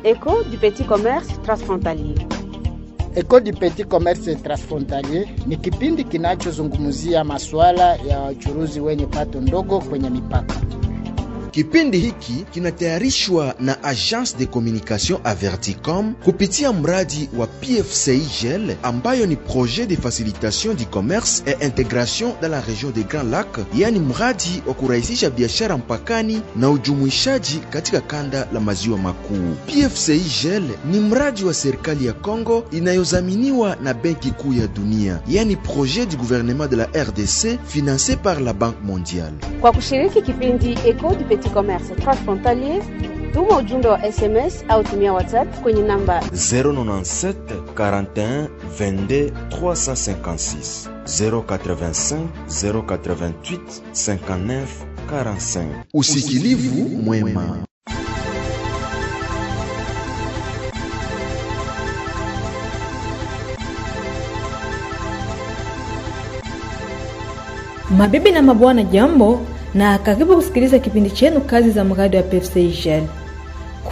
Écho du petit commerce transfrontalier. Écho du petit commerce transfrontalier ni kipindi kinachozungumzia masuala ya wachuruzi wenye pato ndogo kwenye mipaka. Kipindi hiki kinatayarishwa na Agence de Communication Averticom kupitia mradi wa PFCIGL ambayo ni Projet de Facilitation du Commerce et Intégration dans la région des Grands Lacs, yani mradi wa kurahisisha biashara mpakani na ujumuishaji katika kanda la maziwa makuu. PFCIGL ni mradi wa serikali ya Kongo inayozaminiwa na Benki Kuu ya Dunia, yani projet du gouvernement de la RDC financé par la Banque mondiale. Kwa kushiriki kipindi Écho du petit commerce transfrontalier, tuma ujumbe wa SMS au tumia WhatsApp kwenye namba 097 41 22 356 085 088 59 45. Usikilivu mwema. Mabibi na mabwana, jambo na karibu kusikiliza kipindi chenu kazi za mradi wa PFCIGL.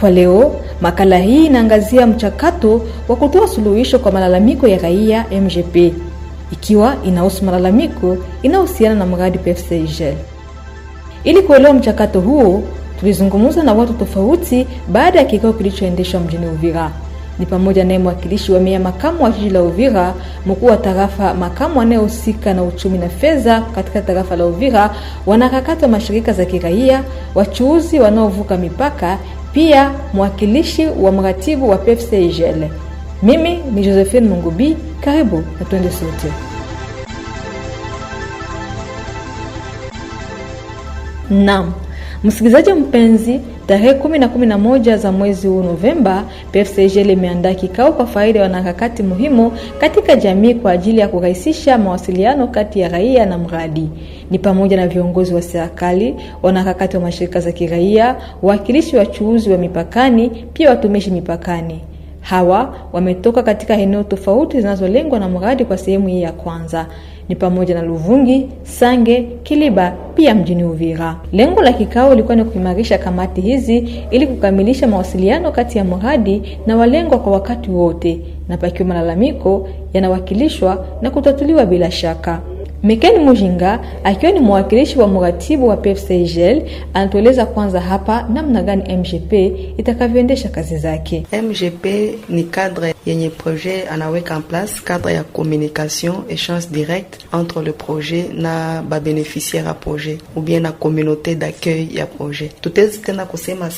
Kwa leo, makala hii inaangazia mchakato wa kutoa suluhisho kwa malalamiko ya raia MGP, ikiwa inahusu malalamiko inahusiana na mradi PFCIGL. Ili kuelewa mchakato huo, tulizungumza na watu tofauti baada ya kikao kilichoendeshwa mjini Uvira. Ni pamoja na mwakilishi wa meya makamu wa jiji la Uvira, mkuu wa tarafa makamu anayehusika na uchumi na fedha katika tarafa la Uvira, wanaharakati wa mashirika za kiraia, wachuuzi wanaovuka mipaka, pia mwakilishi wa mratibu wa PFCIGL. Mimi ni Josephine Mungubi, karibu na tuende sote. Naam, msikilizaji mpenzi, tarehe 10 na 11 za mwezi huu Novemba, PFCIGL imeandaa kikao kwa faida ya wanaharakati muhimu katika jamii kwa ajili ya kurahisisha mawasiliano kati ya raia na mradi. Ni pamoja na viongozi wa serikali, wanaharakati wa mashirika za kiraia, wawakilishi wa wachuuzi wa mipakani, pia watumishi mipakani. Hawa wametoka katika eneo tofauti zinazolengwa na mradi kwa sehemu hii ya kwanza. Ni pamoja na Luvungi, Sange, Kiliba, pia mjini Uvira. Lengo la kikao lilikuwa ni kuimarisha kamati hizi ili kukamilisha mawasiliano kati ya mradi na walengwa kwa wakati wote, na pakiwa malalamiko yanawakilishwa na kutatuliwa bila shaka. Mekeni Mujinga, akiwa ni mwakilishi wa mratibu wa PFCIGL, anatueleza kwanza hapa namna gani MGP itakavyoendesha kazi zake. MGP ni cadre yenye projet anaweka en place, cadre ya communication, échange direct entre le projet na ba bénéficiaire à projet ou bien na communauté d'accueil ya projet. Tutezi tena kusema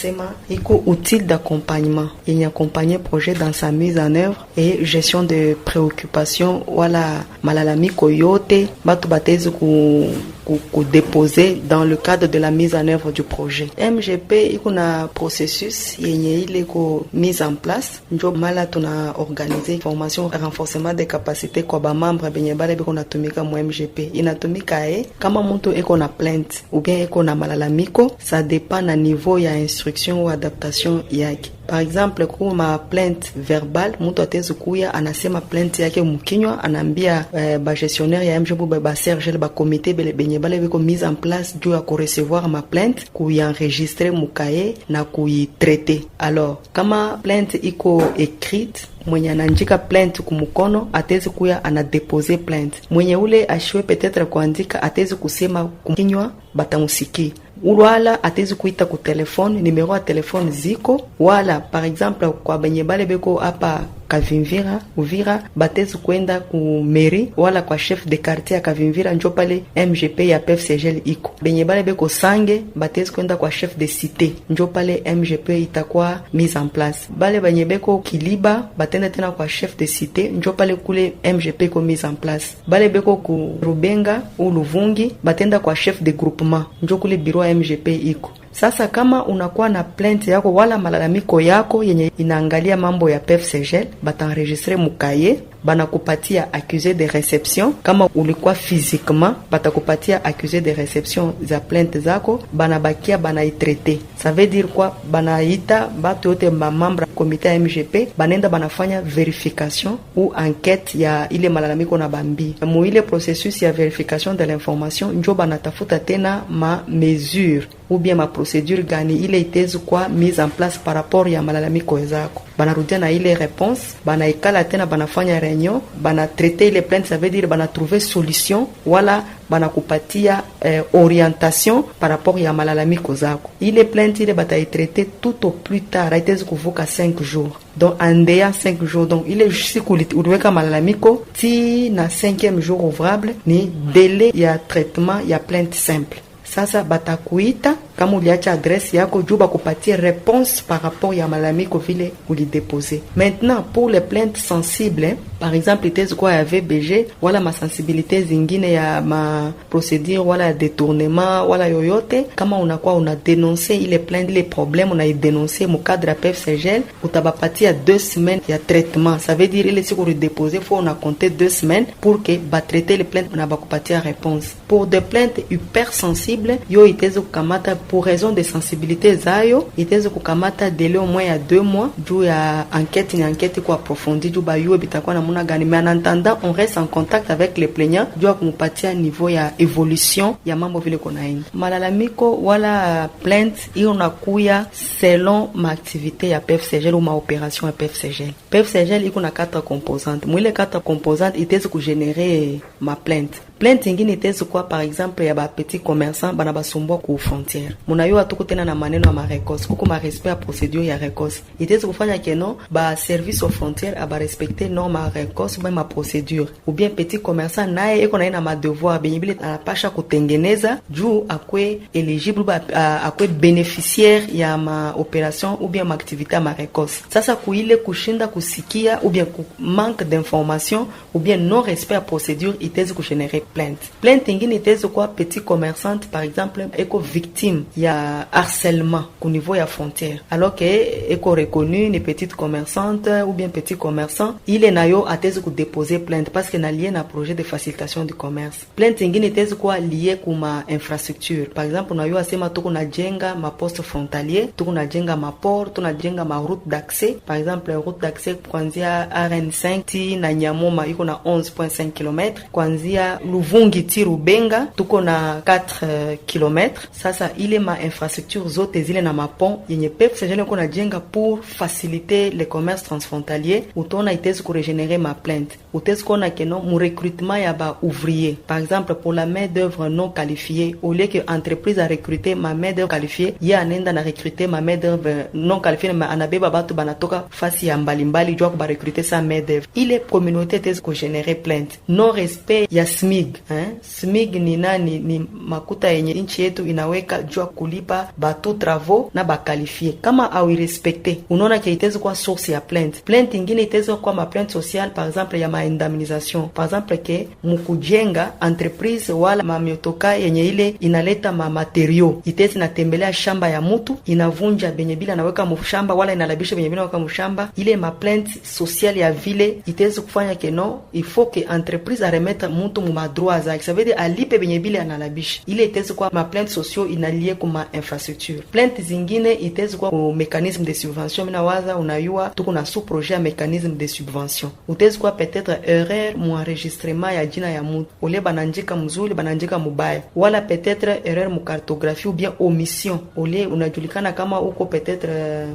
iko outil d'accompagnement yenye accompagner projet dans sa mise en œuvre et gestion de préoccupations wala malalamiko yote batu batezi ku déposer dans le cadre de la mise en œuvre du projet. MGP iko na processus yenye ile ko mise en place, njo mala tuna organiser formation renforcement des capacités kwa ba membre benye bale biko natumika mu MGP. Inatumika kama mtu eko na plainte ou bien eko na malalamiko, ça dépend na niveau ya instruction ou adaptation yake. Par exemple, kuma plainte verbale, mtu atezi kuya anasema plainte yake mkinywa, anambia ba gestionnaire ya MGP ba sergel ba comité benye bale biko mise en place juu ya recevoir ma plainte, kuienregistrer mukaye na kuitraiter. Alors, kama plainte iko écrite, mwenye anandika plainte kumukono atezi kuya anadepose plainte. Mwenye ule ashwe peut-être kuandika atezi kusema kukinywa batamusiki. Wala atezi kuita ku telefone, numero ya telefone ziko, wala par exemple kwa benye bale beko hapa Kavimvira, Uvira, batezi kwenda ku mairie wala kwa chef de quartier ya Kavimvira, njo pale MGP ya PFCIGL iko. Benye bale beko Sange, batezi kwenda kwa chef de cité, njo pale MGP itakuwa mise en place. Bale benye beko Kiliba, batenda tena kwa chef de cité, njo pale kule MGP iko mise en place. Bale beko ku Rubenga ou Luvungi, batenda kwa chef de groupement, njo kule bureau ya MGP iko. Sasa kama unakuwa na plainte yako wala malalamiko yako yenye inaangalia mambo ya PFCIGL, bataenregistre mukaye, banakupatia accusé de réception. Kama ulikuwa physiquement, batakupatia accusé de réception za plainte zako, banabakia banaitraite. Ça veut dire quoi? Banaita batu yote membre comité MGP, banenda banafanya verification ou enquête ya ile malalamiko na bambi. Mu ile processus ya verification de l'information, njo banatafuta tena ma mesure ou bien ma procédure gani ile itezu kwa mise en place par rapport ya malalamiko zako. Banarudia na ile réponse, banaikala tena banafanya réunion, banatraiter ile plainte, ça veut dire banatrouver solution wala banakupatia orientation par rapport ya malalamiko zako. Ile plainte ile bataitraiter tout au plus tard, haitezi kuvuka 5 jours. Donc andea 5 jours. Donc ile siku uliweka malalamiko ti na 5e jour ouvrable ni délai ya traitement ya plainte simple. Sasa batakuita kama uliacha adresse yako juu bakupatie réponse par rapport ya malalamiko vile ulidéposer. Maintenant pour les plaintes sensibles, par exemple itezi kwa ya VBG wala ma sensibilité zingine ya ma procédure wala détournement wala yoyote, kama unakuwa una dénoncer ile plainte ile problème una dénoncer mu cadre ya PFCGL, utabapatia 2 semaines ya traitement. Ça veut dire ile siku redéposer faut on a compter 2 semaines pour que ba traiter les plaintes na bakupatia réponse. Pour des plaintes hyper sensibles, yo itezi kukamata pour raison de sensibilité zayo, itezi kukamata délai au moins ya 2 mois juu ya enquête ni enquête kwa approfondie juu ba yo bitakuwa na muna gani. Mais en attendant on reste en contact avec les plaignants juu ya kumupatia niveau ya évolution ya mambo vile konaenda. Malalamiko wala plainte hiyo nakuya selon ma activité ya PFCGL ou ma opération ya PFCGL. PFCGL iko na 4 composantes. Mwile 4 composantes itezi kugénérer ma plainte. Plainte ingine itezi kwa par exemple ya ba petit commerçant bana basumbwa ku frontière. Munayo atuko tena na maneno ya marekos. Kuko ma respect ya procédure ya rekos. Itezi kufanya keno ba service aux frontières aba respecter norme ya rekos ba ma procédure. Ou bien petit commerçant naye eko na ma devoir benibile anapasha kutengeneza juu akwe eligible ba akwe bénéficiaire ya ma opération ou bien ma activité ya marekos. Sasa kuile kushinda kusikia ou bien manque d'information ou bien non respect ya procédure itezi kugénérer plainte. Plainte ingine itezi kwa petit commerçante par exemple eko victime ya harcèlement au niveau ya frontière alors que eko reconnu ni petite commerçante ou bien petit commerçant, ile nayo atezi ku déposer plainte parce que na lié na projet de facilitation du commerce. Plainte ingine itezi kwa lié kuma infrastructure. Par exemple nayo asema tuko na jenga ma poste frontalier, tuko na jenga ma port, tuko na jenga ma route d'accès. Par exemple route d'accès kuanzia RN5 ti na Nyamoma iko na 11.5 km, kuanzia Luvungi ti Rubenga tuko na 4 km. Sasa ile ma infrastructure zote zile na mapont yenye PFCGL ko na jenga pour faciliter le commerce transfrontalier, utona itezi ku régénérer ma plainte. Utezi kona keno mu recrutement ya ba ouvrier. Par exemple pour la main d'œuvre non qualifiée, au lieu que entreprise a recruter ma main d'œuvre qualifiée, ya anenda na recruter ma main d'œuvre non qualifiée, ma anabeba batu banatoka fasi ya mbalimbali jua ba recruter sa main d'œuvre. Ile communauté itezi ku générer plainte. Non respect ya SMIG, SMIG ni nani? Ni makuta yenye nchi yetu inaweka jua kulipa batu travaux na bakalifie. Kama au respecte, unaona ke itezi kwa source ya plainte. Plainte ingine itezi kwa ma plainte sociale par exemple ya ma indemnisation. Par exemple ke mukujenga entreprise wala ma miotoka yenye ile inaleta ma materiaux, itezi natembelea shamba ya mutu, inavunja benye bila naweka mshamba wala inalabisha benye bila naweka mshamba, ile ma plainte sociale ya vile itezi kufanya ke non, il faut que entreprise a remettre mutu mu madroit zake. Ça veut dire alipe benye bila analabisha. Ile itezi kwa ma plainte sociaux inalie kuma infrastructure. Plainte zingine itezi kwa mécanisme de subvention. Mina waza unayua tuko na sous projet ya mécanisme de subvention. Utezi kwa peut-être erreur mu enregistrement ya jina ya mutu, ole bananjika mzuri bananjika mubaya, wala peut-être erreur mu cartographie ou bien omission. Ole unajulikana kama uko peut-être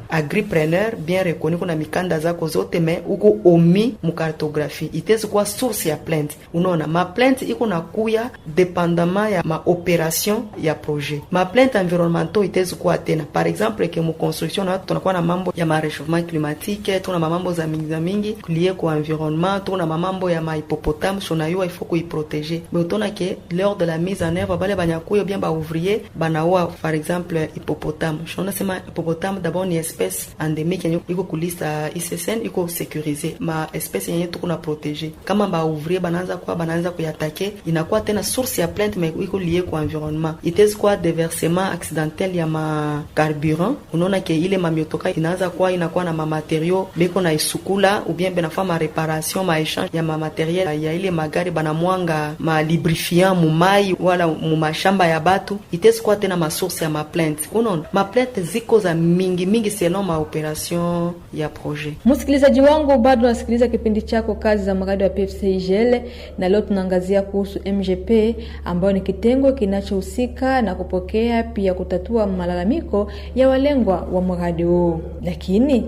agripreneur bien reconnu kuna mikanda zako zote mais uko omi mu cartographie. Itezi kwa source ya plainte. Unaona ma plainte iko na kuya dépendamment ya ma opération ya projet. Ma plainte environnementaux itezi kwa tena. Par exemple ke mu construction na tunakuwa na mambo ya ma réchauffement climatique, tuna mambo za mingi lié kwa environnement, tuna mambo ya ma hippopotame, sonayo il faut ko y protéger. Mais utona ke lors de la mise en œuvre bale banyakuyo bien ba ouvrier banaoa par exemple hippopotame. Shona sema hippopotame d'abord ni espèce endémique yenye iko ku liste ICCN iko sécurisé. Ma espèce yenye tuko na protéger. Kama ba ouvrier bananza kuyatake, inakuwa tena source ya plainte mais iko lié kwa environnement. environnement. Itezi kwa déversement accidentel ya ma carburant, unaona ke ile mamiotoka inaanza kwa inakuwa na materiaux beko na isukula ou bien benafa ma réparation ma échange ya ma matériel ya ile magari bana mwanga ma lubrifiant mu mai wala mu mashamba ya batu. Itezi kwa tena ma source ya ma plainte. Unaona ma plainte ziko za mingi selon ma operation ya projet. Msikilizaji wangu, bado unasikiliza kipindi chako kazi za mradi wa PFCIGL, na leo tunaangazia kuhusu MGP ambayo ni kitengo kinachohusika na kupokea pia kutatua malalamiko ya walengwa wa mradi huu. Lakini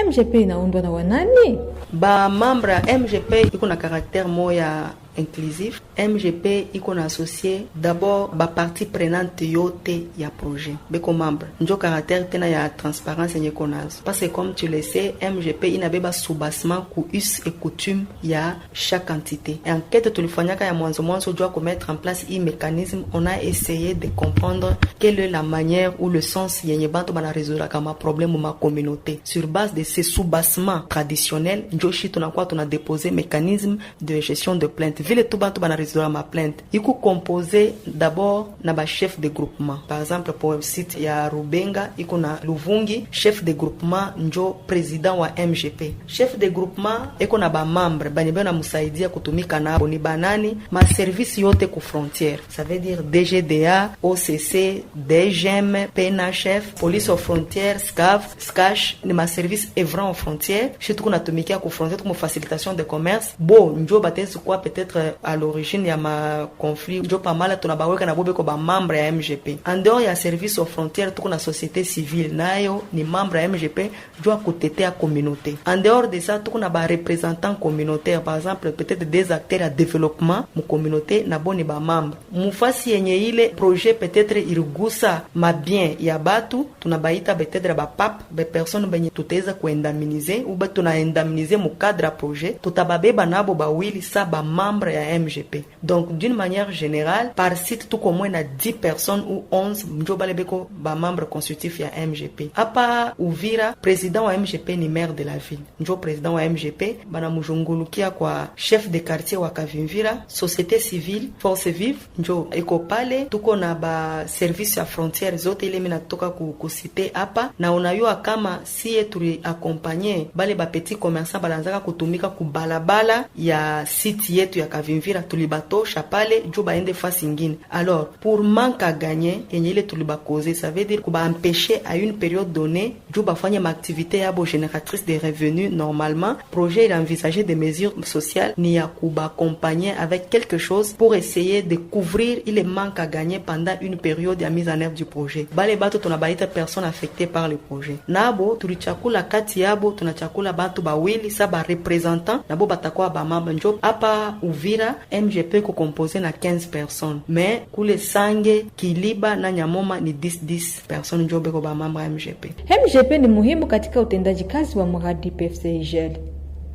MGP inaundwa na wanani? Ba membre ya MGP iko na caractère moya inclusif. MGP iko na associé d'abord ba partie prenante yote ya projet beko membre njo caractère tena ya transparence yenye konazo, parce que comme tu le sais MGP inabeba soubassement ku us et coutume ya chaque entité. Enquête tulifanyaka ya mwanzo jua ko mettre en place un mécanisme. On a essayé de comprendre quelle est la manière ou le sens yenye bantu bana résoudre kama problème ma communauté. Sur base de ces soubassements traditionnels njo shi tunakuwa tuna déposer mécanisme de gestion de plainte. Vile tout bantu bana résoudre ma plainte iko composé d'abord na ba chef de groupement. Par exemple pour le site ya Rubenga iko na Luvungi, chef de groupement njo président wa MGP. Chef de groupement iko na ba membre banyebe na musaidia kutumika nabo ni banani ma service yote ku frontière, ça veut dire DGDA, OCC, DGM, PNHF, police aux frontières, SCAF, SCACH ni ma service œuvrant aux frontières. Chez tout kunatumikia ku frontière comme facilitation de commerce. Bon njo batesi quoi peut-être à l'origine ya ma conflit njo pa mala tunabaweka na bobe ko ba membre ya MGP. En dehors ya service aux frontières tuko na société civile nayo ni membre ya MGP njo kutetea communauté. En dehors de ça tuko na ba représentants communautaires, par exemple peut-être des acteurs à développement mu communauté na boni ba membre. Mufasi yenye ile projet peut-être irigusa ma bien ya batu tunabaita peut-être ba pap be personnes benye tutaweza kuindemniser ou ba tunaindemniser mu cadre projet tutababeba nabo ba wili sa ba membre ya MGP. Donc d'une manière générale par site tout au moins na 10 personnes ou 11 njo balebeko ba membre constitutif ya MGP. Apa Uvira président wa MGP ni maire de la ville. Njo président wa MGP bana mujungulukia kwa chef de quartier wa Kavimvira, société civile, force vive njo eko pale tuko na ba service ya frontière zote ile mina toka kusite hapa na unayua kama sie tuli accompagner bale ba petit commerçant balanzaka kutumika kubalabala ya site yetu ya Kavimvira tulibatosha pale juu baende fasi ingine. Alors pour manque à gagner yenye ile tulibakoze, ça veut dire kuba empêcher à une période donnée juu bafanye ma activité yabo génératrice de revenus. Normalement projet il envisageait des mesures sociales ni ya kuba accompagner avec quelque chose pour essayer de couvrir il manque à gagner pendant une période de mise en œuvre du projet. Bale bato tunabaita personnes affectées par le projet nabo tulichakula kati yabo tunachakula batu bawili sa ba representant nabo batakuwa ba mamba njo hapa Uvira MGP ko composé na 15 personnes, mais kule Sange, Kiliba na Nyamoma ni 10 personnes njo beko ba mamba MGP. MGP ni muhimu katika utendaji kazi wa mradi PFCIGL.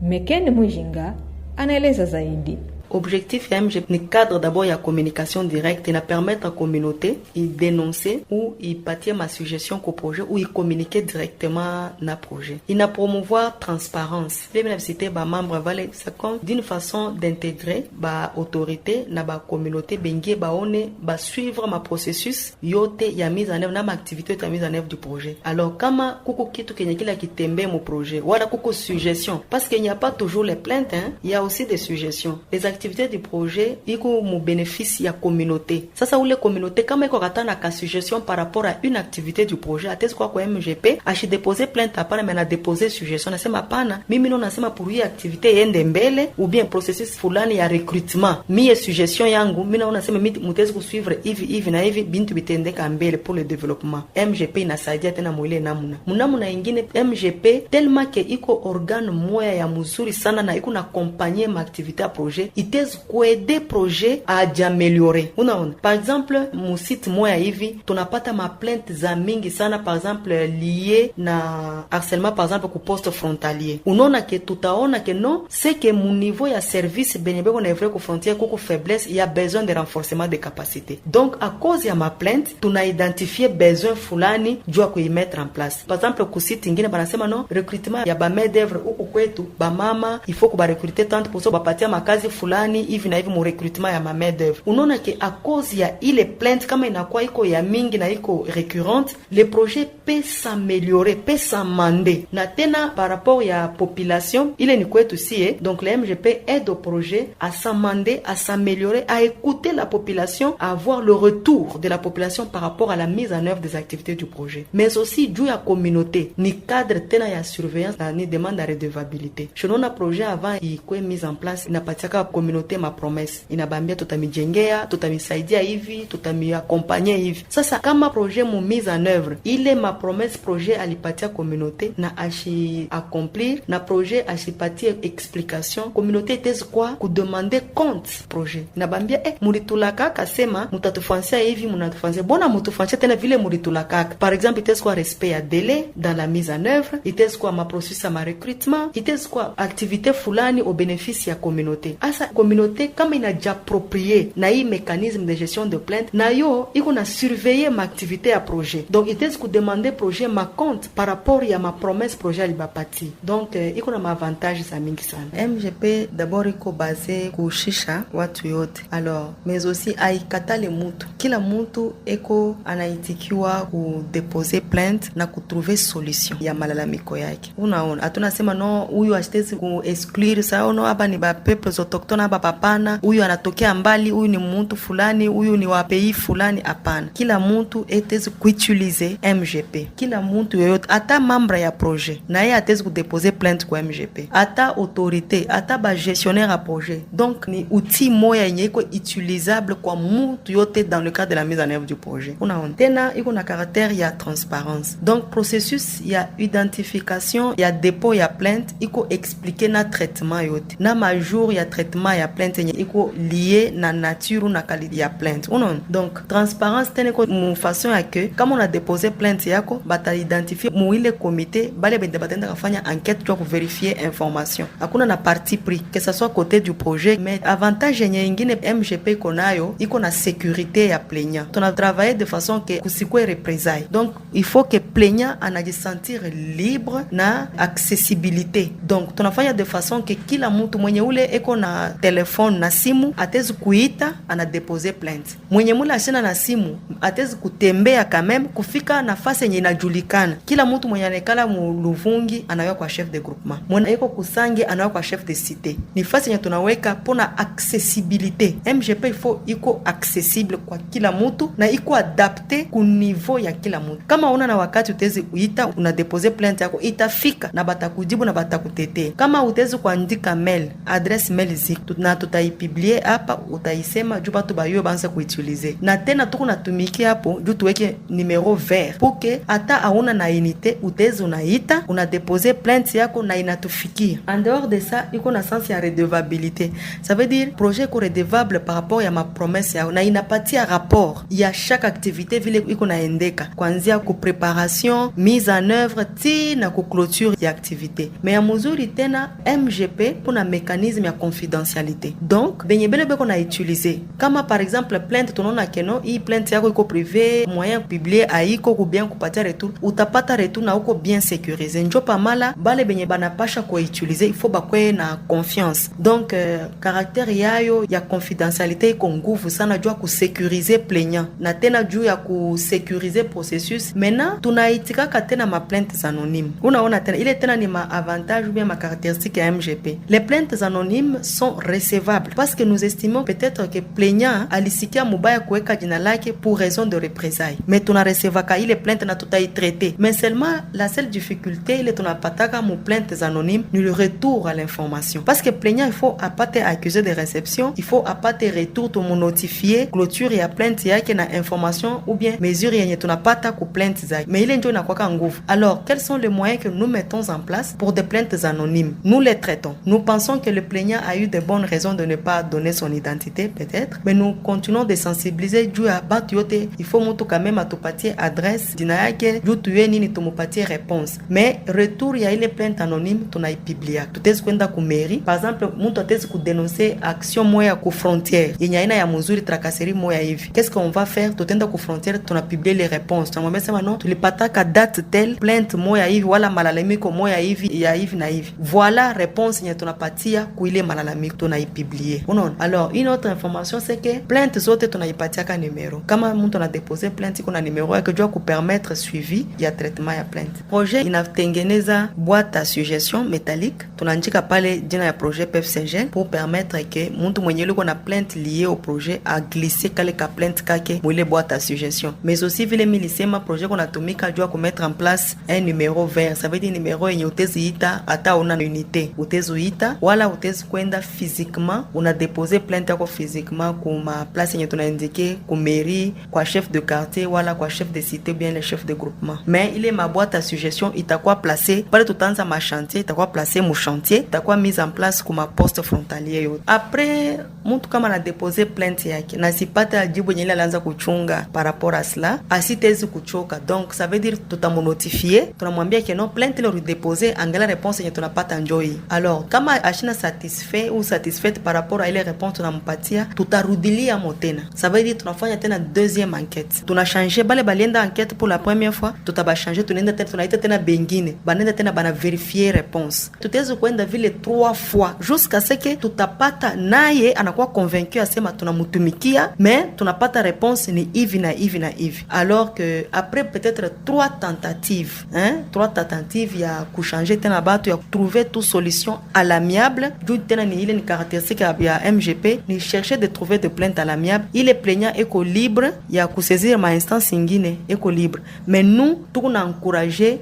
Mekeni Mujinga anaeleza zaidi. Objectif MGP ni cadre d'abord ya communication directe na permettre à communauté y dénoncer ou y pâtir ma suggestion qu'au projet ou y communiquer directement na projet. Il na promouvoir transparence. Les bénéficiaires ba membres vale c'est comme d'une façon d'intégrer ba autorité na ba communauté bengi ba one ba suivre ma processus yote ya mise en œuvre na ma activité ya mise en œuvre du projet. Alors kama kuko kitu kenye kila kitembe mo projet wala kuko suggestion parce qu'il n'y a pas toujours les plaintes il y a aussi des suggestions. Les activité du projet iko mu bénéfice ya communauté. Sasa ule communauté kama iko katana ka suggestion par rapport à une activité du projet atesi kwa MGP ashi déposer plainte hapana mais na déposer suggestion nasema hapana mimi no nasema pour hii activité yende mbele ou bien processus fulani ya recrutement mie suggestion yangu mimi naona nasema mutezi kusuivre hivi na hivi bintu bitendeka mbele pour le développement. MGP inasaidia tena mwile namuna ingine MGP tellement que iko organe moya ya mzuri sana na iko na accompagner ma activité à projet itezi kuaider projet à améliorer. Unaona par exemple mu site moya hivi tunapata ma plainte za mingi sana par exemple lié na harcèlement par exemple ku poste frontalier. Unaona que tutaona que non c'est que mu niveau ya service benebe ko na vrai ku frontière kuko faiblesse, il y a besoin de renforcement des capacités. Donc à cause ya ma plainte tuna identifier besoin fulani jua ku y mettre en place. Par exemple ku site ingine banasema non recrutement ya ba main d'œuvre huko kwetu ba mama il faut ku ba recruter 30% ba patia makazi fulani fulani hivi na hivi mu recrutement ya main d'œuvre. Unaona ke a cause ya ile plainte kama inakuwa iko ya mingi na iko récurrente, le projet peut s'améliorer, peut s'amender. Na tena par rapport ya population, ile ni kwetu si donc le MGP aide au projet à s'amender, à s'améliorer, à écouter la population, à avoir le retour de la population par rapport à la mise en œuvre des activités du projet. Mais aussi juu ya communauté, ni cadre tena ya surveillance na ni demande à redevabilité. Shonona projet avant ikuwe mise en place, inapatiaka communauté ma promesse. Inabambia tutamijengea, tutamisaidia hivi, tutamiaccompagner hivi. Sasa kama projet mu mise en œuvre, ile ma promesse projet alipatia communauté na ashi accomplir, na projet ashipatia explication, communauté itezi kwa kudemander compte projet. Inabambia mulitulaka kasema mutatufansia hivi, munatufansia bona mutufansia tena vile mulitulaka. Par exemple, itezi kwa respect ya délai dans la mise en œuvre, itezi kwa ma processus ya ma recrutement, itezi kwa activité fulani au bénéfice ya communauté. Asa communauté kama inajiapproprier na hii mécanisme de gestion de plainte, na yo iko na surveiller ma activité ya projet. Donc itezi ku demander projet ma compte par rapport ya ma promesse projet alibapati. Donc iko na avantage za mingi sana. MGP d'abord iko basé kushisha watu yote. Alors mais aussi aikatale mutu. Kila mutu eko anaitikiwa ku déposer plainte na kutrouver solution ya malalamiko yake. Unaona, hatuna sema no huyu asitezi ku exclure sao no hapa ni ba peuples autochtones hapa papana, huyu anatokea mbali, huyu ni mtu fulani, huyu ni wa pays fulani, hapana. Kila mtu etezi kuutiliser MGP. Kila mtu yoyote ata membre ya projet na yeye atezi ku déposer plainte kwa MGP. Ata autorité, ata ba gestionnaire à projet. Donc ni outil moya yenye iko utilisable kwa mtu yote dans le cadre de la mise en œuvre du projet. Unaona tena iko na caractère ya transparence. Donc processus ya identification ya dépôt ya plainte iko expliquer na traitement yote na majour ya traitement ya plainte yenye iko lié na nature na qualité ya plainte. Unaona donc transparence tena iko mu façon ya que kama on a déposé plainte yako bata identifier mu ile comité bale bende batenda kufanya enquête pour vérifier information. Hakuna na parti pris que ça soit côté du projet, mais avantage yenye ingine MGP konayo iko na sécurité ya plaignant. On a travaillé de façon que kusikwe représailles. Donc il faut que plaignant anajisentir libre na accessibilité. Donc tunafanya de façon que kila mtu mwenye ule eko na telefone na simu atezi kuita ana déposer plainte. Mwenye mule ashina na simu atezi kutembea quand même kufika nafasi yenye inajulikana. Kila mtu mwenye anekala mu Luvungi anayo kwa chef de groupement. Mwenye eko Kusange anayo kwa chef de cité. Ni fasi yenye tunaweka pona accessibilité. MGP il faut iko accessible kwa kila mtu na iko adapté ku niveau ya kila mtu. Kama una na wakati utezi kuita una déposer plainte yako itafika na batakujibu na batakutetea. Kama utezi kuandika mail, adresse mail ziko na tutaipublier hapa, utaisema juu batu bayo banza kuutiliser. Na tena tuko natumikia hapo juu tuweke numero vert pour que ata auna na unité utezi unaita una déposer plainte yako na inatufikia. En dehors de ça, iko na sens ya redevabilité. Ça veut dire projet ko redevable par rapport ya ma promesse yao na inapatia rapport ya chaque activité vile iko naendeka kuanzia ku préparation, mise en œuvre ti na ku clôture ya activité. Mais ya muzuri tena MGP pour na mécanisme ya confidentialité. Donc benye bele beko na utiliser. Kama par exemple plainte tunaona keno hii plainte yako iko privé, moyen publier aiko ku bien kupatia retour, utapata retour na uko bien sécurisé. Njo pa mala bale benye banapasha ko utiliser, il faut bakwe na confiance. Donc caractère yayo ya confidentialité iko nguvu sana juu ku sécuriser plaignant na tena juu ya ku sécuriser processus. Maintenant tunaitika tena ma plaintes anonymes. Unaona tena ile tena ni ma avantage ou bien ma caractéristique ya MGP. Les plaintes anonymes sont recevables parce que nous estimons peut-être que plaignant alisikia mubaya kuweka jina lake pour raison de représailles. Mais tuna recevaka ile plainte na tutai traiter. Mais seulement la seule difficulté ile tunapataka mu plaintes anonymes ni le retour à l'information. Parce que plaignant il faut apate accusé de réception, il faut apate retour to notifier clôture ya plainte yake na information ou bien mesure yenye tunapata ku plainte zake. Mais ile ndio inakuwa nguvu. Alors quels sont les moyens que nous mettons en place pour des plaintes anonymes? Nous les traitons. Nous pensons que le plaignant a eu de bonnes raisons de ne pas donner son identité peut-être, mais nous continuons de sensibiliser juu ya batu yote. Il faut mtu quand même atupatie adresse dina yake juu tuye nini tumupatie réponse. Mais retour ya ile plainte anonyme tunaipublia. Tutezi kwenda ku mairie. Par exemple, mtu atezi ku dénoncer action moya ku frontière yenye aina ya muzuri tracasserie moya hivi. Qu'est-ce qu'on va faire? Tutenda ku frontière tunapublier les réponses. Tunamwambia sema non, tulipataka date telle plainte moya hivi wala malalamiko moya hivi ya hivi na hivi. Voilà réponse yenye tunapatia ku ile malalamiko. tunaipublier. Unaona? Alors une autre information c'est que plainte zote tunaipatiaka numero. Kama mtu ana déposer plainte kuna numero yake jua ku permettre suivi ya traitement ya plainte. Projet inatengeneza boîte à suggestion métallique. Tunaandika pale jina ya projet PFCGL pour permettre que mtu mwenye yuko na plainte liée au projet a glisser kale ka plainte kake mwile boîte à suggestion. Mais aussi vile milisema projet kunatumika jua ku mettre en place un numéro vert. Ça veut dire numéro yenye uteziita hata una unité. Utezuita wala utezi kwenda physiquement una déposer plainte yako physiquement kuma place yenye tunaindike ku mairie, kwa chef de quartier wala kwa chef de cité bien le chef de groupement. Mais ile ma boîte à suggestion itakuwa placée pale tutanza ma chantier, itakuwa placée mu chantier, itakuwa mise en place kuma poste frontalier yote. Après mtu kama na déposer plainte yake na sipata ajibu yenye alianza kuchunga par rapport à cela, asitezi kuchoka. Donc ça veut dire tutamonotifier, tunamwambia que non plainte ile redéposer angala réponse yenye tunapata njoi. Alors kama ashina satisfait ou satisfaite par rapport à ile réponse tunampatia, tutarudilia motena. Ça veut dire tunafanya tena deuxième enquête. Tunachanger bale balienda enquête pour la première fois, tutaba changer tunaenda tena tunaita tena bengine. Banenda tena bana vérifier réponse. Tutaweza kwenda vile 3 fois jusqu'à ce que tutapata naye anakuwa convaincu asema tunamutumikia mais tunapata réponse ni hivi na hivi na hivi. Alors que après peut-être 3 tentatives, 3 tentatives ya kuchanger tena batu ya trouver toute solution à l'amiable. D'où tena ni ile ni caractéristique ya MGP ni chercher de trouver des plaintes à l'amiable. Il est plaignant eko libre ya kusaisir ma instance ingine eko libre. Mais nous tout na encourager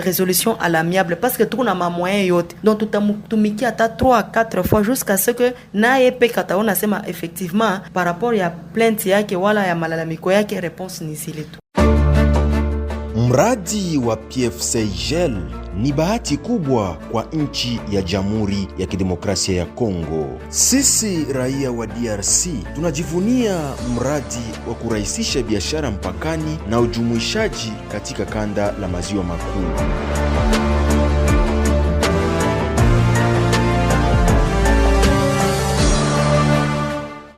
résolution à l'amiable parce que tout na ma moyen yote. Donc tutamutumikia hata 3 à 4 fois jusqu'à ce que naye peka taona sema effectivement par rapport ya plainte yake wala ya malalamiko yake réponse ni zile tu. Mradi wa PFCGL ni bahati kubwa kwa nchi ya Jamhuri ya Kidemokrasia ya Kongo. Sisi raia wa DRC tunajivunia mradi wa kurahisisha biashara mpakani na ujumuishaji katika kanda la maziwa makuu.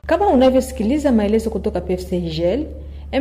Kama unavyosikiliza maelezo kutoka PFCGL,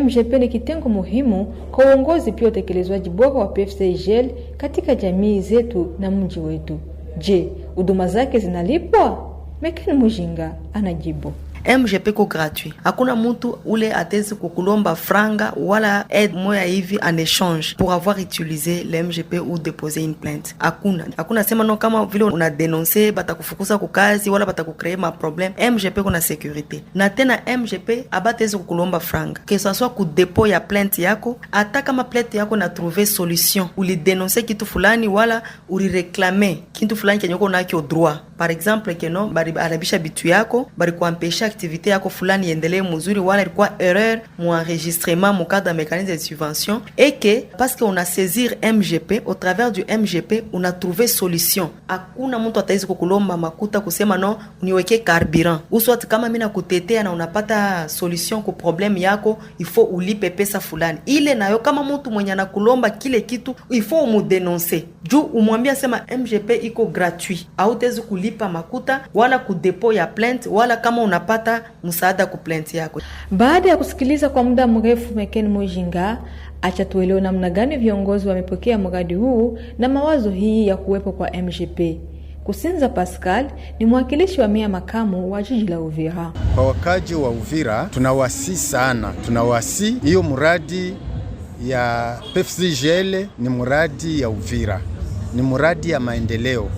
MGP ni kitengo muhimu kwa uongozi pia utekelezwaji bora wa PFCGL katika jamii zetu na mji wetu. Je, huduma zake zinalipwa? Mekeni Mujinga anajibu. MGP ko gratuit. Hakuna mtu ule atezi kukulomba franga wala aide moya hivi en échange pour avoir utilisé le MGP ou déposer une plainte. Hakuna sema no kama vile una dénoncer batakufukuza kukazi wala batakukreer ma problème. MGP kuna sécurité. Na tena MGP abatezi kukulomba franga. Que ça soit ku dépôt ya plainte yako, ata kama plainte yako na trouver solution. Uli dénoncer kitu fulani wala uli réclamer kitu fulani kenyoko nakyo droit. Par exemple keno bari arabisha bitu yako, bari kuampesha activité yako fulani iendelee mzuri wala ilikuwa erreur mu enregistrement mu cadre de mécanisme de subvention et que parce qu'on a saisir MGP au travers du MGP on a trouvé solution. Hakuna mtu ataweza kukulomba makuta kusema no uniweke carburant. Uswat kama mimi nakutetea na unapata solution ku problem yako, il faut ulipe pesa fulani. Ile nayo kama mtu mwenye anakulomba kile kitu, il faut umudénoncer. Juu umwambia sema MGP iko gratuit. Hautezi kulipa makuta wala ku dépôt ya plainte wala kama unapata msaada ku plainte yako. Baada ya kusikiliza kwa muda mrefu Mekeni Mujinga, acha tuelewe namna gani viongozi wamepokea mradi huu na mawazo hii ya kuwepo kwa MGP. Kusinza Pascal ni mwakilishi wa meya makamu wa jiji la Uvira. Kwa wakaji wa Uvira tunawasi sana, tunawasi hiyo mradi ya PFCGL ni mradi ya Uvira, ni mradi ya maendeleo,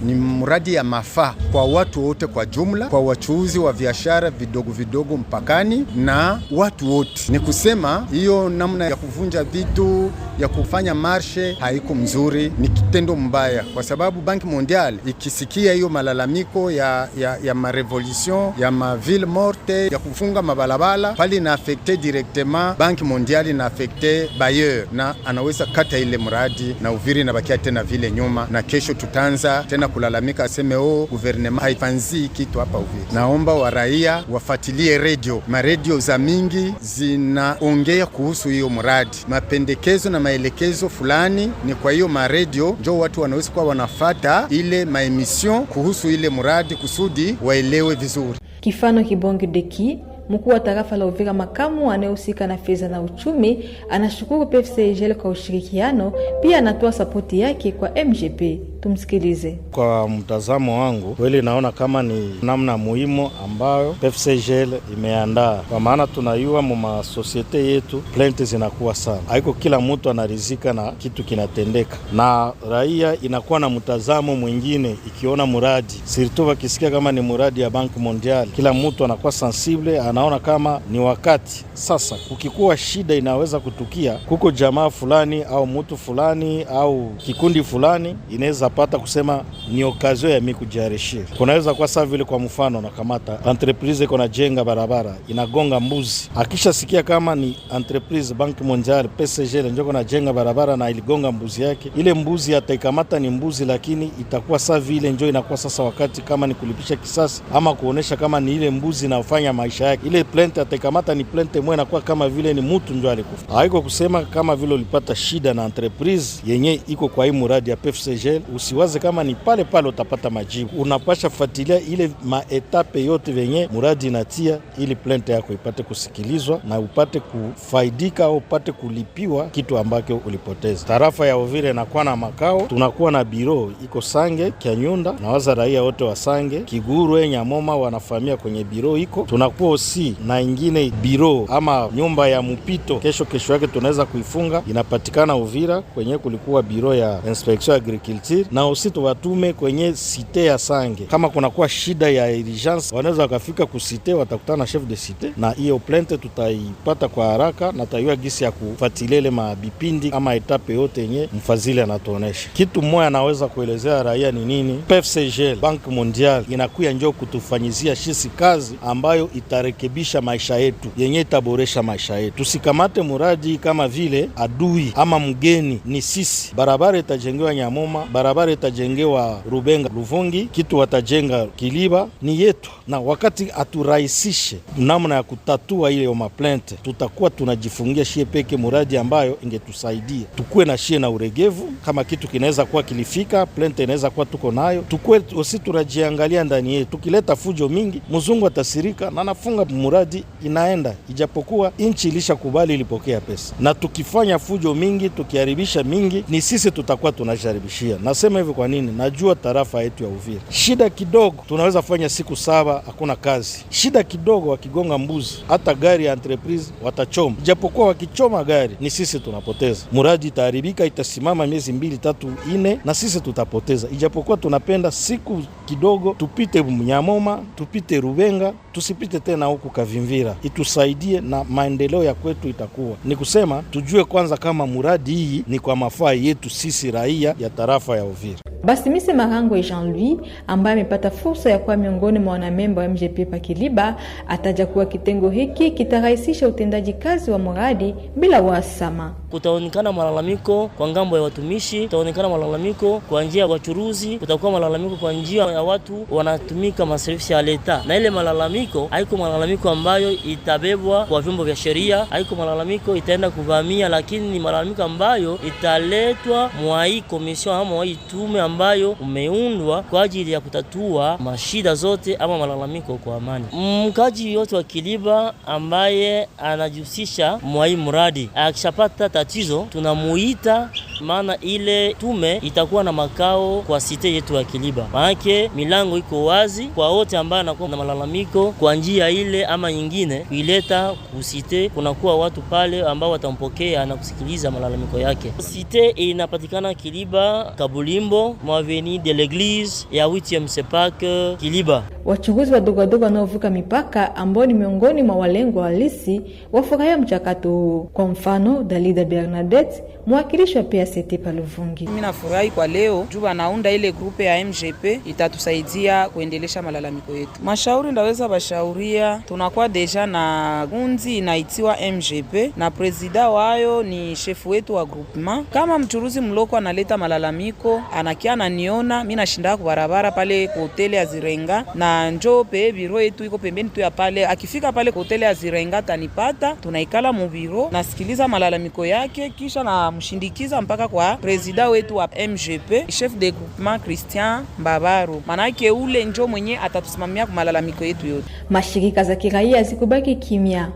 ni mradi ya mafaa kwa watu wote kwa jumla, kwa wachuuzi wa biashara vidogo vidogo mpakani na watu wote. Ni kusema hiyo namna ya kuvunja vitu, ya kufanya marshe haiko mzuri, ni kitendo mbaya, kwa sababu Banki Mondiale ikisikia hiyo malalamiko ya marevolution ya ma ville morte ya kufunga mabalabala pali na affecte directement Banki Mondiale na affecte bailleur, na anaweza kata ile mradi na Uvira na bakia tena vile nyuma, na kesho tutanza tena kulalamika aseme gouvernement haifanzi kitu hapa Uvira. Naomba wa raia wafuatilie radio, maredio za mingi zinaongea kuhusu hiyo mradi, mapendekezo na maelekezo fulani ni kwa hiyo maredio ndio watu wanaweza kuwa wanafata ile maemission kuhusu ile mradi kusudi waelewe vizuri. Kifano Kibongi Deki, mkuu wa tarafa la Uvira makamu anayehusika na fedha na uchumi, anashukuru PFCGL kwa ushirikiano, pia anatoa sapoti yake kwa MGP. Tumsikilize. Kwa mtazamo wangu, kweli naona kama ni namna muhimu ambayo PFCGL imeandaa, kwa maana tunayua mu societe yetu plainte zinakuwa sana, haiko kila mtu anarizika na kitu kinatendeka, na raia inakuwa na mtazamo mwingine ikiona muradi surtout wakisikia kama ni muradi ya Bank Mondial, kila mtu anakuwa sensible, anaona kama ni wakati sasa. Kukikuwa shida inaweza kutukia kuko jamaa fulani au mtu fulani au kikundi fulani, inaweza pata kusema ni okazio ya mimi kujiarishia. Kunaweza kwa sababu vile, kwa mfano na kamata entreprise iko na jenga barabara inagonga mbuzi, akisha sikia kama ni entreprise Bank Mondial PFCGL ndio na jenga barabara na iligonga mbuzi yake, ile mbuzi ataikamata ni mbuzi, lakini itakuwa sawa vile ndio inakuwa sasa wakati kama ni kulipisha kisasi ama kuonesha kama ni ile mbuzi inafanya maisha yake, ile plainte ataikamata ni plainte mwe inakuwa kama vile ni mtu ndio alikufa. Haiko kusema kama vile ulipata shida na entreprise yenye iko kwa hii muradi ya PFCGL usiwaze kama ni pale pale utapata majibu. Unapasha fuatilia ile maetape yote venye muradi inatia ili plainte yako ipate kusikilizwa na upate kufaidika au upate kulipiwa kitu ambacho ulipoteza. Tarafa ya Uvira inakuwa na makao, tunakuwa na biro iko Sange Kyanyunda, na waza raia wote wa Sange Kigurwe Nyamoma wanafahamia kwenye biro iko. Tunakuwa osi na ingine biro ama nyumba ya mpito, kesho yake tunaweza kuifunga, inapatikana Uvira kwenye kulikuwa biro ya inspection agriculture, na osi tuwatume kwenye site ya Sange. Kama kunakuwa shida ya urgence wanaweza wakafika kusite, watakutana na chef de site na hiyo plainte tutaipata kwa haraka na tayua gisi ya kufuatilia mabipindi ama etape yote yenye mfadhili anatuonesha. Kitu mmoja anaweza kuelezea raia ni nini? PFCGL Bank Mondial inakuya njoo kutufanyizia shisi kazi ambayo itarekebisha maisha yetu, yenye itaboresha maisha yetu. Tusikamate muradi kama vile adui ama mgeni, ni sisi. Barabara itajengewa Nyamoma, barabara itajengewa Rubenga Luvungi, kitu watajenga Kiliba ni yetu, na wakati aturahisishe namna ya kutatua ile maplente, tutakuwa tunajifungia shie peke muradi ambayo ingetusaidia tukue na shie na uregevu. Kama kitu kinaweza kuwa kilifika, plente inaweza kuwa tuko nayo, tukue osi turajiangalia ndani yetu. Tukileta fujo mingi, mzungu atasirika na nafunga muradi inaenda, ijapokuwa inchi ilishakubali ilipokea pesa. Na tukifanya fujo mingi, tukiharibisha mingi, ni sisi tutakuwa tunajaribishia. Nasema hivi kwa nini? Najua tarafa yetu ya Uvira shida kidogo, tunaweza fanya siku 7 hakuna kazi. Shida kidogo wakigonga mbuzi, hata gari ya entreprise watachoma, ijapokuwa wakichoma gari ni sisi tunapoteza. Muradi itaharibika, itasimama miezi 2, 3, 4 na sisi tutapoteza, ijapokuwa tunapenda siku kidogo tupite Nyamoma, tupite Rubenga, tusipite tena huku Kavimvira, itusaidie na maendeleo ya kwetu. Itakuwa ni kusema tujue kwanza kama muradi hii ni kwa mafaa yetu sisi raia ya tarafa ya Uvira. Basimise Marangwe Jean-Louis ambaye amepata fursa ya kuwa miongoni mwa wanamemba wa MGP Pakiliba ataja kuwa kitengo hiki kitarahisisha utendaji kazi wa muradi bila uhasama. Kutaonekana malalamiko kwa ngambo ya watumishi, kutaonekana malalamiko kwa njia ya wachuruzi, kutakuwa malalamiko kwa njia ya watu wanatumika maservisi ya leta. Na ile malalamiko haiko malalamiko ambayo itabebwa kwa vyombo vya sheria, haiko malalamiko itaenda kuvamia, lakini ni malalamiko ambayo italetwa mwa hii komision ama mwa hii tume ambayo umeundwa kwa ajili ya kutatua mashida zote ama malalamiko kwa amani. Mkaji yote wa Kiliba ambaye anajihusisha mwa hii mradi akishapata tatizo tunamuita, maana ile tume itakuwa na makao kwa site yetu ya Kiliba. Maana milango iko wazi kwa wote ambao anakuwa na malalamiko kwa njia ile ama nyingine, kuileta kusite. Kunakuwa watu pale ambao watampokea na kusikiliza malalamiko yake. Site inapatikana Kiliba Kabulimbo, Avenue de l'Eglise ya 8e Sepak Kiliba. Wachunguzi wadogo wadogo wanaovuka mipaka ambao ni miongoni mwa walengwa halisi wafurahia mchakato huu. Kwa mfano, Dalida Bernadette, mwakilishi wa PACT Paluvungi. Mimi nafurahi kwa leo juu anaunda ile grupe ya MGP, itatusaidia kuendelesha malalamiko yetu. Mashauri ndaweza bashauria, tunakuwa deja na gunzi inaitiwa MGP na presida wayo ni shefu wetu wa groupement. Kama mchuruzi mloko analeta malalamiko, anakia ananiona, mimi nashinda kwa barabara pale kwa hoteli ya Zirenga na njoo pe biro yetu iko pembeni tu ya pale. Akifika pale kwa hoteli ya Zirenga tanipata, tunaikala mu biro, nasikiliza malalamiko yake, kisha na mshindikiza mpaka kwa presida wetu wa MGP, chef de groupement Christian Mbabaro. Manake ule njoo mwenye atatusimamia kwa malalamiko yetu yote. Mashirika za kiraia zikubaki kimya.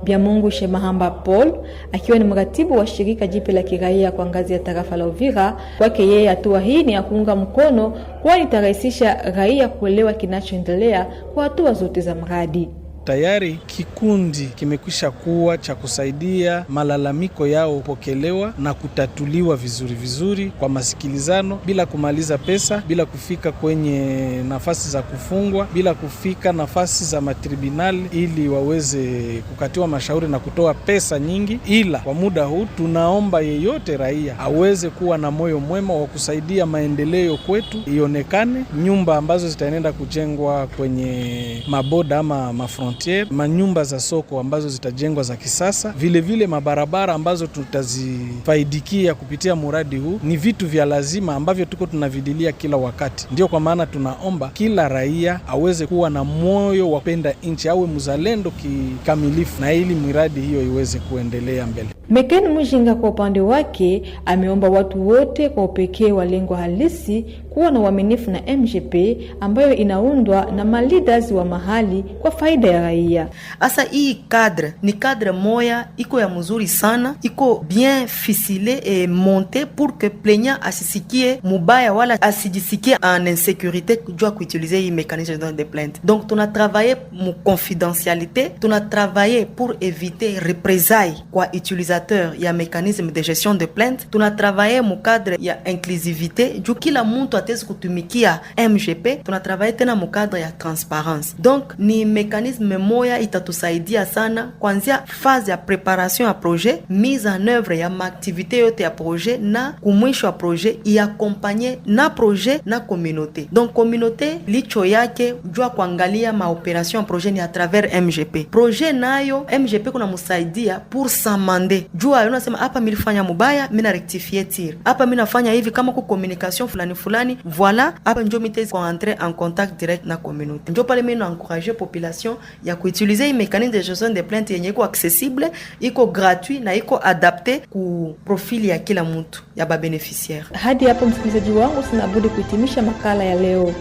Biamungu Shemahamba Paul, akiwa ni mratibu wa shirika jipe la kiraia kwa ngazi ya tarafa la Uvira, kwake yeye hatua hii ni ya kuunga mkono, kwani itarahisisha raia kuelewa kinachoendelea kwa hatua zote za mradi. Tayari kikundi kimekwisha kuwa cha kusaidia malalamiko yao upokelewa na kutatuliwa vizuri kwa masikilizano, bila kumaliza pesa, bila kufika kwenye nafasi za kufungwa, bila kufika nafasi za matribunali ili waweze kukatiwa mashauri na kutoa pesa nyingi. Ila kwa muda huu tunaomba yeyote raia aweze kuwa na moyo mwema wa kusaidia maendeleo kwetu, ionekane nyumba ambazo zitaenda kujengwa kwenye maboda ama mafront, manyumba za soko ambazo zitajengwa za kisasa, vile mabarabara ambazo tutazifaidikia kupitia muradi huu, ni vitu vya lazima ambavyo tuko tunavidilia kila wakati. Ndio kwa maana tunaomba kila raia aweze kuwa na moyo wa kupenda nchi, awe mzalendo kikamilifu, na ili miradi hiyo iweze kuendelea mbele. Mekeni Mujinga kwa upande wake ameomba watu wote kwa upekee wa lengo halisi kuwa na uaminifu na MGP ambayo inaundwa na maleaders wa mahali kwa faida ya raia. Asa hii cadre ni cadre moya iko ya mzuri sana, iko bien ficelé et monté pour que plaignant asisikie mubaya wala asijisikie en insécurité kujua kuutiliser hii mécanisme de plainte. Donc tuna travailler mu confidentialité, tuna travailler pour éviter représailles kwa utilisateur ya mécanisme de gestion de plainte, tuna travailler mu cadre ya inclusivité juu kila mtu atezi kutumikia MGP, tuna travailler tena mu cadre ya transparence. Donc ni mécanisme moya itatusaidia sana kuanzia phase ya préparation ya projet, mise en œuvre ya activité yote ya projet na kumwisho wa projet iakompanye na projet na communauté. Donc communauté licho yake jua kuangalia maoperation ya projet ni à travers MGP. Projet nayo MGP kuna musaidia pour s'amender. Jua unasema hapa milifanya mubaya, mina rectifier tir. Hapa mina fanya hivi kama ku communication fulani, voilà, hapa njo mitezi kwa entrer en contact direct na communauté. Njo pale mina encourager population ya kuutiliser hii mécanisme de gestion de plainte yenye iko accessible, iko gratuit na iko adapté ku profili ya kila mtu ya ba beneficiaire. Hadi hapo msikilizaji wangu, sinabudi kuhitimisha makala ya leo.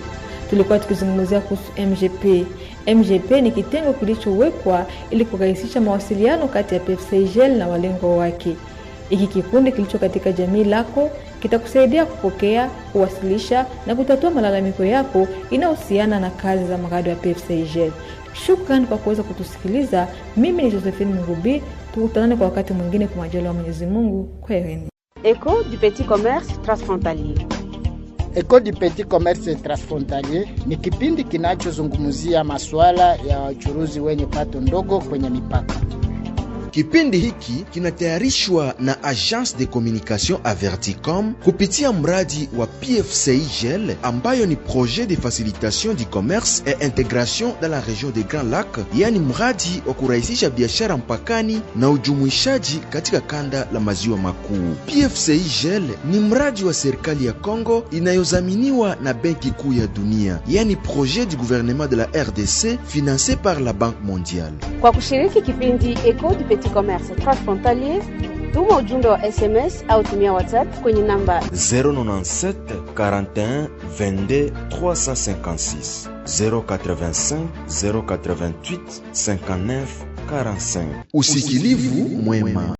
Tulikuwa tukizungumzia kuhusu MGP. MGP ni kitengo kilichowekwa ili kurahisisha mawasiliano kati ya PFCIGL na walengo wake. Hiki kikundi kilicho katika jamii lako kitakusaidia kupokea, kuwasilisha na kutatua malalamiko yako inayohusiana na kazi za mradi wa PFCIGL. Shukrani kwa kuweza kutusikiliza. Mimi ni Josephine Mugubi. Tukutane kwa wakati mwingine kwa majaliwa ya Mwenyezi Mungu. Kwaherini. Écho du petit commerce transfrontalier. Écho du petit commerce transfrontalier ni kipindi kinachozungumzia masuala ya wachuruzi wenye pato ndogo kwenye mipaka. Kipindi hiki kinatayarishwa na Agence de Communication Averticom kupitia mradi wa PFCIGL ambayo ni projet de facilitation du commerce et intégration dans la région des Grands Lacs, yani mradi wa kurahisisha biashara mpakani na ujumuishaji katika kanda la maziwa makuu. PFCIGL ni mradi wa serikali ya Kongo inayozaminiwa na Benki Kuu ya Dunia, yani projet du gouvernement de la RDC financé par la Banque mondiale. Kwa kushiriki kipindi Écho du petit commerce transfrontalier, tuma ujumbe wa SMS au tumia WhatsApp kwenye namba 097 41 22 356 085 088 59 45. Usikilivu mwema.